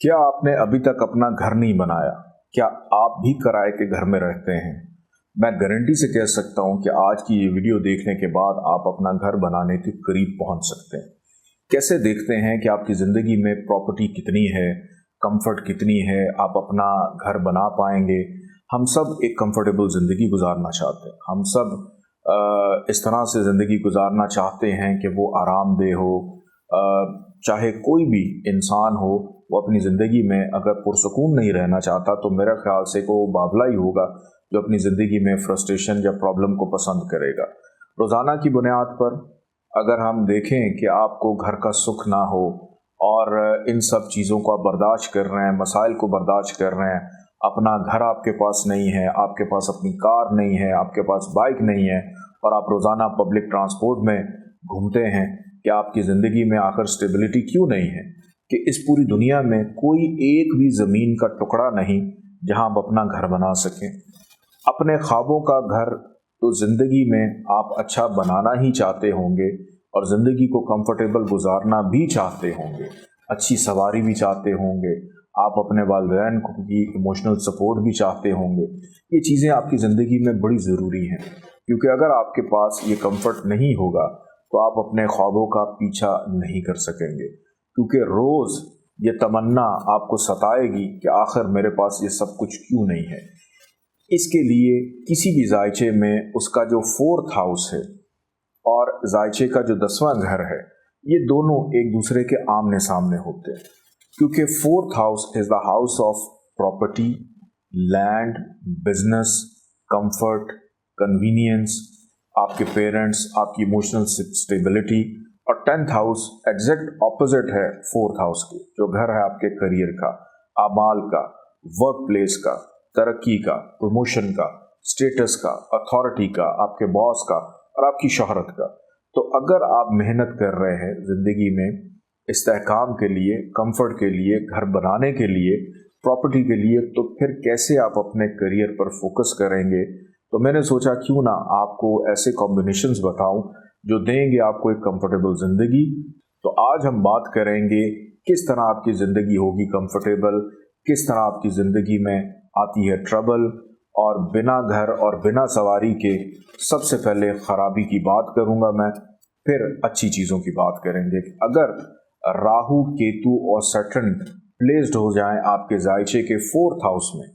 क्या आपने अभी तक अपना घर नहीं बनाया? क्या आप भी किराए के घर में रहते हैं? मैं गारंटी से कह सकता हूं कि आज की ये वीडियो देखने के बाद आप अपना घर बनाने के करीब पहुंच सकते हैं। कैसे देखते हैं कि आपकी ज़िंदगी में प्रॉपर्टी कितनी है, कंफर्ट कितनी है, आप अपना घर बना पाएंगे। हम सब एक कंफर्टेबल ज़िंदगी गुजारना चाहते हैं। हम सब इस तरह से ज़िंदगी गुजारना चाहते हैं कि वो आरामदेह हो। चाहे कोई भी इंसान हो, वो अपनी ज़िंदगी में अगर पुरसकून नहीं रहना चाहता तो मेरे ख्याल से को बावला ही होगा जो अपनी ज़िंदगी में फ्रस्ट्रेशन या प्रॉब्लम को पसंद करेगा। रोज़ाना की बुनियाद पर अगर हम देखें कि आपको घर का सुख ना हो और इन सब चीज़ों को आप बर्दाश्त कर रहे हैं, मसाइल को बर्दाश्त कर रहे हैं, अपना घर आपके पास नहीं है, आपके पास अपनी कार नहीं है, आपके पास बाइक नहीं है और आप रोज़ाना पब्लिक ट्रांसपोर्ट में घूमते हैं, कि आपकी ज़िंदगी में आखिर स्टेबिलिटी क्यों नहीं है? कि इस पूरी दुनिया में कोई एक भी ज़मीन का टुकड़ा नहीं जहां आप अपना घर बना सकें। अपने ख्वाबों का घर तो ज़िंदगी में आप अच्छा बनाना ही चाहते होंगे और ज़िंदगी को कंफर्टेबल गुजारना भी चाहते होंगे, अच्छी सवारी भी चाहते होंगे, आप अपने वालिदैन को की इमोशनल सपोर्ट भी चाहते होंगे। ये चीज़ें आपकी ज़िंदगी में बड़ी ज़रूरी हैं, क्योंकि अगर आपके पास ये कंफर्ट नहीं होगा तो आप अपने ख्वाबों का पीछा नहीं कर सकेंगे, क्योंकि रोज़ ये तमन्ना आपको सताएगी कि आखिर मेरे पास ये सब कुछ क्यों नहीं है। इसके लिए किसी भी जायचे में उसका जो 4th हाउस है और जायचे का जो 10वां घर है, ये दोनों एक दूसरे के आमने सामने होते हैं, क्योंकि 4th house is the house of property, land, business, comfort, convenience, आपके पेरेंट्स, आपकी इमोशनल स्टेबिलिटी। और 10th हाउस एग्जैक्ट ऑपोजिट है 4th हाउस के, जो घर है आपके करियर का, आमाल का, वर्क प्लेस का, तरक्की का, प्रमोशन का, स्टेटस का, अथॉरिटी का, आपके बॉस का और आपकी शोहरत का। तो अगर आप मेहनत कर रहे हैं ज़िंदगी में इस्तेहकाम के लिए, कंफर्ट के लिए, घर बनाने के लिए, प्रॉपर्टी के लिए, तो फिर कैसे आप अपने करियर पर फोकस करेंगे? तो मैंने सोचा क्यों ना आपको ऐसे कॉम्बिनेशंस बताऊं जो देंगे आपको एक कंफर्टेबल ज़िंदगी। तो आज हम बात करेंगे किस तरह आपकी ज़िंदगी होगी कंफर्टेबल, किस तरह आपकी ज़िंदगी में आती है ट्रबल, और बिना घर और बिना सवारी के सबसे पहले ख़राबी की बात करूंगा मैं, फिर अच्छी चीज़ों की बात करेंगे। अगर राहु, केतु और सैटर्न प्लेस्ड हो जाएं आपके जायचे के 4th हाउस में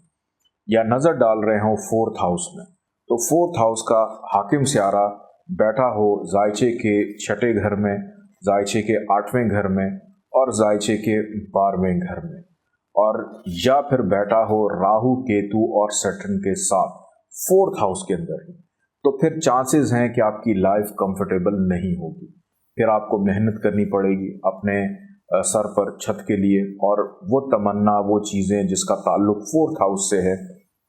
या नज़र डाल रहे हो 4th हाउस में, तो 4th हाउस का हाकिम स्यारा बैठा हो जायचे के 6ठे घर में, जायचे के 8वें घर में और जायचे के 12वें घर में, और या फिर बैठा हो राहु, केतु और सैटर्न के साथ 4th हाउस के अंदर ही, तो फिर चांसेस हैं कि आपकी लाइफ कंफर्टेबल नहीं होगी। फिर आपको मेहनत करनी पड़ेगी अपने सर पर छत के लिए, और वो तमन्ना, वो चीज़ें जिसका ताल्लुक 4th हाउस से है।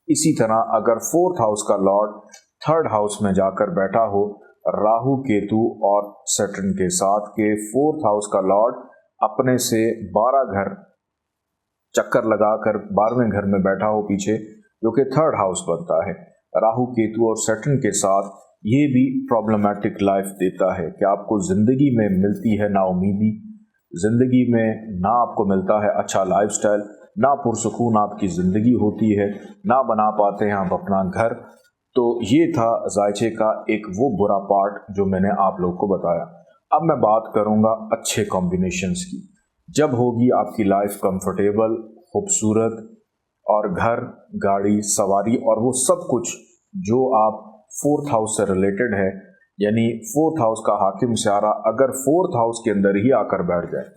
इसी तरह अगर 4th हाउस का लॉर्ड 3rd हाउस में जाकर बैठा हो राहु, केतु और सैटर्न के साथ, के 4th हाउस का लॉर्ड अपने से 12 घर चक्कर लगाकर 12वें घर में बैठा हो पीछे, जो कि 3rd हाउस बनता है, राहु, केतु और सैटर्न के साथ, ये भी प्रॉब्लमेटिक लाइफ देता है कि आपको ज़िंदगी में मिलती है नाउमीदी, ज़िंदगी में ना आपको मिलता है अच्छा लाइफस्टाइल, ना पुरसकून आपकी ज़िंदगी होती है, ना बना पाते हैं आप अपना घर। तो ये था जायचे का एक वो बुरा पार्ट जो मैंने आप लोग को बताया। अब मैं बात करूँगा अच्छे कॉम्बिनेशंस की। जब होगी आपकी लाइफ कंफर्टेबल, खूबसूरत, और घर, गाड़ी, सवारी और वो सब कुछ जो आप 4th हाउस से रिलेटेड है, यानी 4th हाउस का हाकिम स्यारा अगर 4th हाउस के अंदर ही आकर बैठ जाए,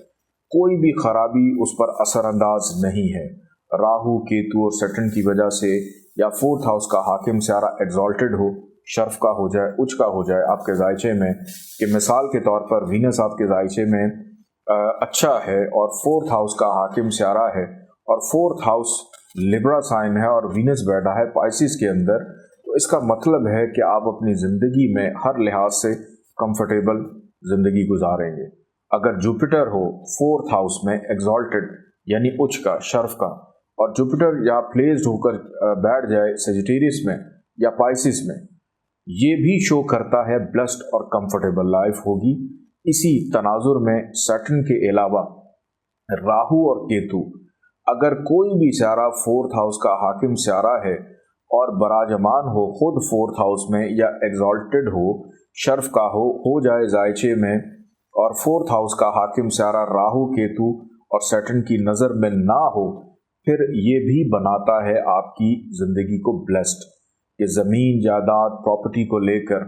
कोई भी खराबी उस पर असरअंदाज नहीं है। राहु, केतु और सैटर्न की वजह से, या 4th हाउस का हाकिम स्यारा एग्जॉल्टेड हो, शर्फ का हो जाए, उच्च का हो जाए आपके जायचे में, कि मिसाल के तौर पर वीनस आपके जायचे में अच्छा है और 4th हाउस का हाकिम स्यारा है, और 4th हाउस लिब्रा साइन है और वीनस बैठा है पाइसिस के अंदर, तो इसका मतलब है कि आप अपनी ज़िंदगी में हर लिहाज से कंफर्टेबल ज़िंदगी गुजारेंगे। अगर जुपिटर हो 4th हाउस में एग्जॉल्टेड, यानी उच्च का, शर्फ का, और जुपिटर या प्लेस्ड होकर बैठ जाए सेजिटेरियस में या पाइसिस में, ये भी शो करता है ब्लेस्ड और कंफर्टेबल लाइफ होगी। इसी तनाजुर में सैटर्न के अलावा राहु और केतु अगर कोई भी सियारा फोर्थ हाउस का हाकिम सियारा है और बराजमान हो खुद फोर्थ हाउस में या एग्जॉल्टेड हो, शर्फ का हो जाए जायचे में, और फोर्थ हाउस का हाकिम सियारा राहु केतु और सैटर्न की नज़र में ना हो, फिर ये भी बनाता है आपकी ज़िंदगी को ब्लेस्ड, कि ज़मीन जायदाद प्रॉपर्टी को लेकर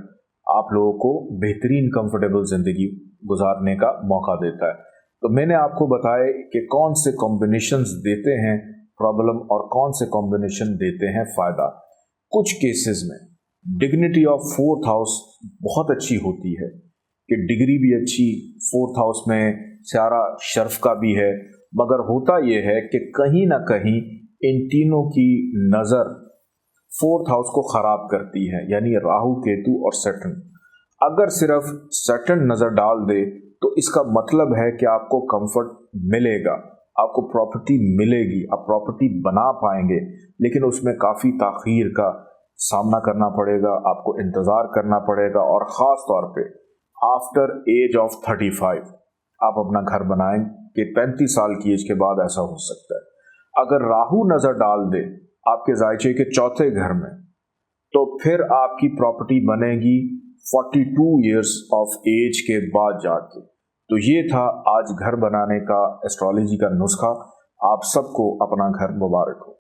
आप लोगों को बेहतरीन कंफर्टेबल ज़िंदगी गुजारने का मौका देता है। तो मैंने आपको बताया कि कौन से कॉम्बिनेशंस देते हैं प्रॉब्लम और कौन से कॉम्बिनेशन देते हैं फ़ायदा। कुछ केसेस में डिग्निटी ऑफ फोर्थ हाउस बहुत अच्छी होती है, कि डिग्री भी अच्छी, फोर्थ हाउस में सियारा शर्फ का भी है, मगर होता यह है कि कहीं ना कहीं इन तीनों की नज़र फोर्थ हाउस को ख़राब करती है, यानी राहु केतु और सैटर्न। अगर सिर्फ सैटर्न नज़र डाल दे तो इसका मतलब है कि आपको कंफर्ट मिलेगा, आपको प्रॉपर्टी मिलेगी, आप प्रॉपर्टी बना पाएंगे, लेकिन उसमें काफ़ी ताख़ीर का सामना करना पड़ेगा, आपको इंतज़ार करना पड़ेगा, और ख़ास तौर पे आफ्टर एज ऑफ 35 आप अपना घर बनाएं कि 35 साल की एज के बाद ऐसा हो सकता है। अगर राहु नज़र डाल दे आपके जायचे के चौथे घर में, तो फिर आपकी प्रॉपर्टी बनेगी 42 इयर्स ऑफ एज के बाद जाके। तो ये था आज घर बनाने का एस्ट्रोलॉजी का नुस्खा। आप सबको अपना घर मुबारक हो।